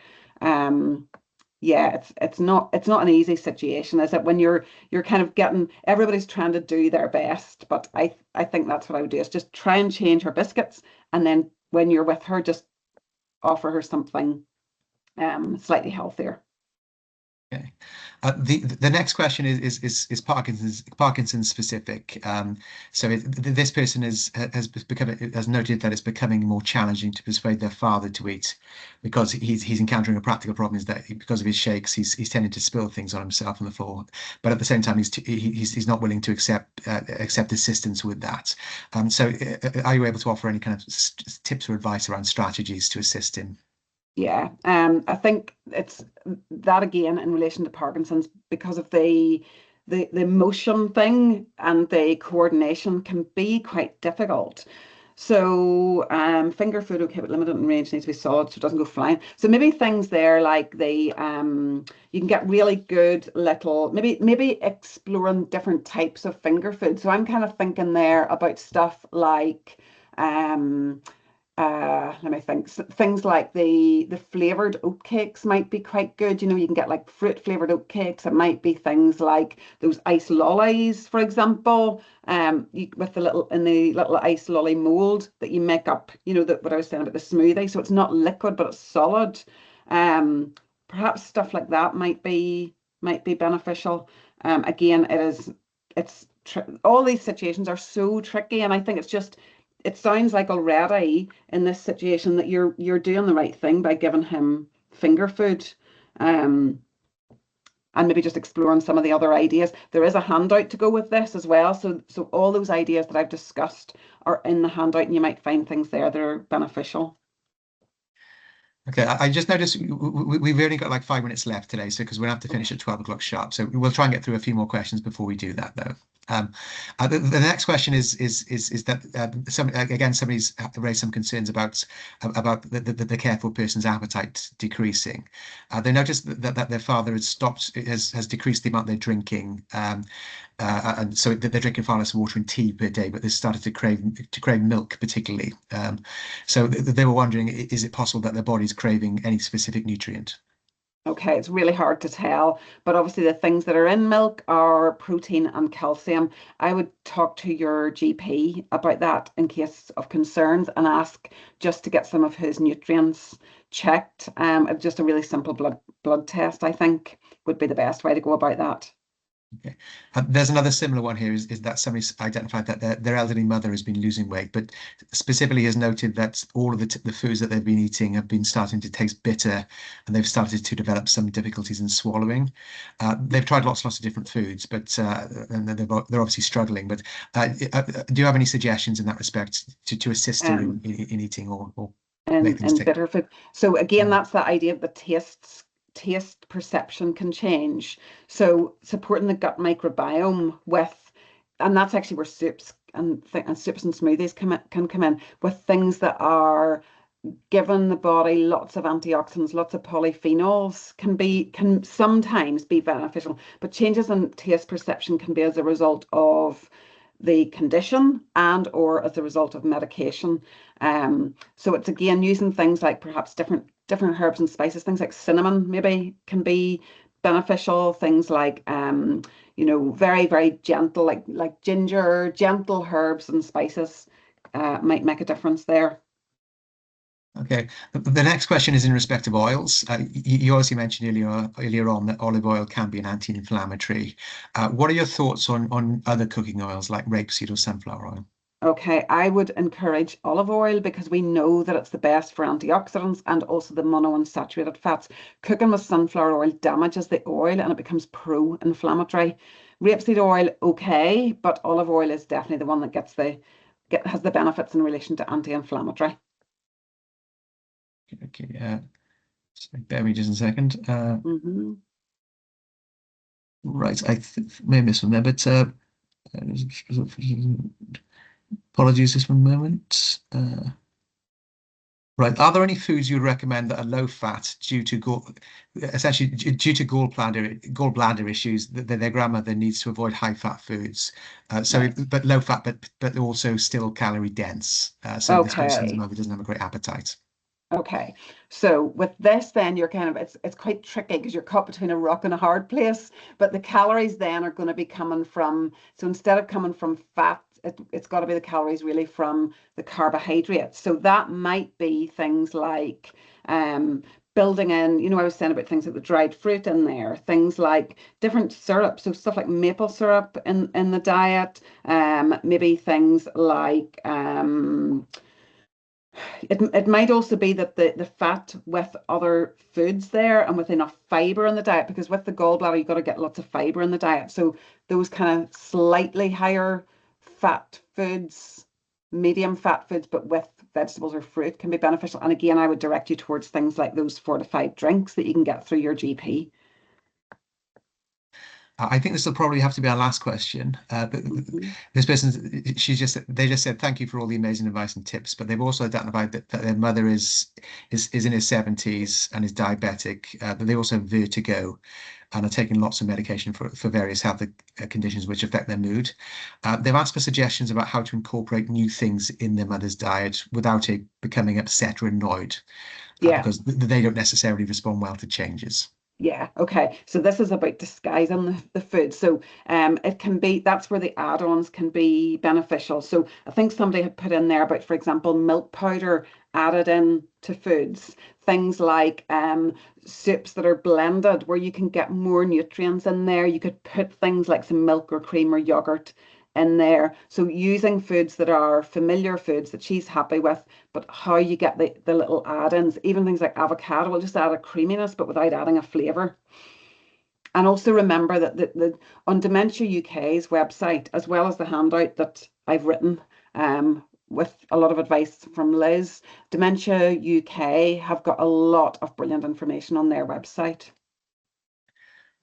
Yeah, it's not an easy situation, is it? When you're kind of getting, everybody's trying to do their best, but I think that's what I would do, is just try and change her biscuits, and then when you're with her, just offer her something slightly healthier. Okay. The next question is Parkinson's specific. So this person has noted that it's becoming more challenging to persuade their father to eat, because he's encountering a practical problem, is that because of his shakes he's tending to spill things on himself on the floor, but at the same time he's not willing to accept assistance with that. So are you able to offer any kind of tips or advice around strategies to assist him? Yeah, I think it's that again in relation to Parkinson's, because of the motion thing and the coordination can be quite difficult. So finger food, okay, but limited in range, needs to be solid so it doesn't go flying. So maybe things there like you can get really good little, maybe exploring different types of finger food. So I'm kind of thinking there about stuff like um let me think. Things like the flavored oat cakes might be quite good. You can get like fruit flavored oat cakes. It might be things like those ice lollies, for example. With the little ice lolly mold that you make up. That what I was saying about the smoothie. So it's not liquid, but it's solid. Um, Perhaps stuff like that might be beneficial. Again, it's all these situations are so tricky, and I think it's just it sounds like already in this situation that you're doing the right thing by giving him finger food. Um, and maybe just exploring some of the other ideas. There is a handout to go with this as well. So all those ideas that I've discussed are in the handout, and you might find things there that are beneficial. Okay, I just noticed we've only got like 5 minutes left today, so because we'll have to finish at 12 o'clock sharp. So we'll try and get through a few more questions before we do that, though. The next question is that somebody's raised some concerns about the careful person's appetite decreasing. They noticed that their father has decreased the amount they're drinking, and so they're drinking far less water and tea per day, but they started to crave milk particularly. So they were wondering, is it possible that their body's craving any specific nutrient? Okay, it's really hard to tell, but obviously the things that are in milk are protein and calcium. I would talk to your GP about that in case of concerns and ask just to get some of his nutrients checked. Just a really simple blood test, I think, would be the best way to go about that. Okay. There's another similar one here, is that somebody's identified that their elderly mother has been losing weight, but specifically has noted that all of the foods that they've been eating have been starting to taste bitter, and they've started to develop some difficulties in swallowing. They've tried lots of different foods, but and they're obviously struggling. But do you have any suggestions in that respect to assist her Um, in eating or make things and take? bitter food. So again, Mm. that's the idea of the taste perception can change. So supporting the gut microbiome with, and that's actually where soups and soups and smoothies can come in with things that are given the body lots of antioxidants, lots of polyphenols can sometimes be beneficial, but changes in taste perception can be as a result of the condition and or as a result of medication. So it's again using things like perhaps different herbs and spices, things like cinnamon maybe can be beneficial, things like very, very gentle, like ginger, gentle herbs and spices might make a difference there. Okay. The next question is in respect of oils. You also mentioned earlier on that olive oil can be an anti-inflammatory. What are your thoughts on other cooking oils like rapeseed or sunflower oil? Okay, I would encourage olive oil because we know that it's the best for antioxidants and also the monounsaturated fats. Cooking with sunflower oil damages the oil and it becomes pro-inflammatory. Rapeseed oil, okay, but olive oil is definitely the one that has the benefits in relation to anti-inflammatory. Okay. Bear with me just a second. Hmm. Right, may have missed one there, but apologies just one moment. Right, are there any foods you'd recommend that are low fat essentially due to gallbladder issues that their grandmother needs to avoid high fat foods? Right. But low fat, but also still calorie dense. So this person's Okay. mother doesn't have a great appetite. Okay, so with this, then you're kind of it's quite tricky because you're caught between a rock and a hard place. But the calories then are going to be coming from, so instead of coming from fat, it's got to be the calories really from the carbohydrates. So that might be things like building in, I was saying about things like the dried fruit in there, things like different syrups, so stuff like maple syrup in the diet, maybe things like it might also be that the fat with other foods there and with enough fiber in the diet, because with the gallbladder, you've got to get lots of fiber in the diet. So those kind of slightly higher fat foods, medium fat foods, but with vegetables or fruit can be beneficial. And again, I would direct you towards things like those fortified drinks that you can get through your GP. I think this will probably have to be our last question. But Mhm. this person, they just said thank you for all the amazing advice and tips. But they've also identified that their mother is in her 70s and is diabetic. But they also have vertigo and are taking lots of medication for various health conditions which affect their mood. They've asked for suggestions about how to incorporate new things in their mother's diet without it becoming upset or annoyed, Yeah. because they don't necessarily respond well to changes. Yeah, okay. So this is about disguising the food. So it can be that's where the add-ons can be beneficial. So I think somebody had put in there about, for example, milk powder added in to foods. Things like soups that are blended where you can get more nutrients in there. You could put things like some milk or cream or yogurt in there. So using foods that are familiar foods that she's happy with, but how you get the little add-ins, even things like avocado will just add a creaminess, but without adding a flavour. And also remember that on Dementia UK's website, as well as the handout that I've written with a lot of advice from Liz, Dementia UK have got a lot of brilliant information on their website.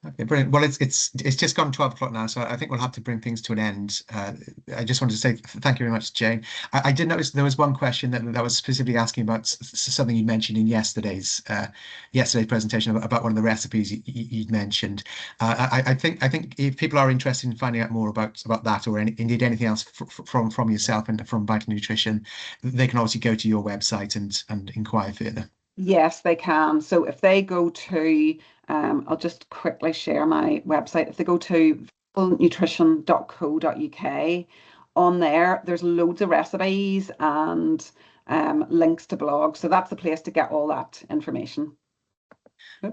Okay, brilliant. Well, it's just gone 12 o'clock now, so I think we'll have to bring things to an end. I just wanted to say thank you very much, Jane. I did notice there was one question that was specifically asking about something you mentioned in yesterday's presentation about one of the recipes you'd mentioned. I think if people are interested in finding out more about that, or indeed anything else from yourself and from Vital Nutrition, they can obviously go to your website and inquire further. Yes, they can. So if they go to, I'll just quickly share my website. If they go to nutrition.co.uk, on there, there's loads of recipes and links to blogs. So that's the place to get all that information.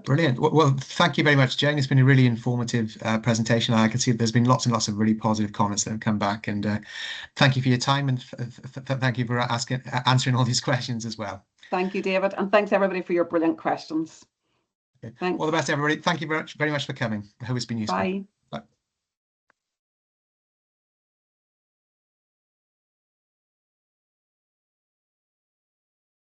Brilliant. Well, thank you very much, Jane. It's been a really informative presentation. I can see there's been lots and lots of really positive comments that have come back. And thank you for your time, and thank you for answering all these questions as well. Thank you, David. And thanks, everybody, for your brilliant questions. Okay. Thanks. All the best, everybody. Thank you very much for coming. I hope it's been useful. Bye.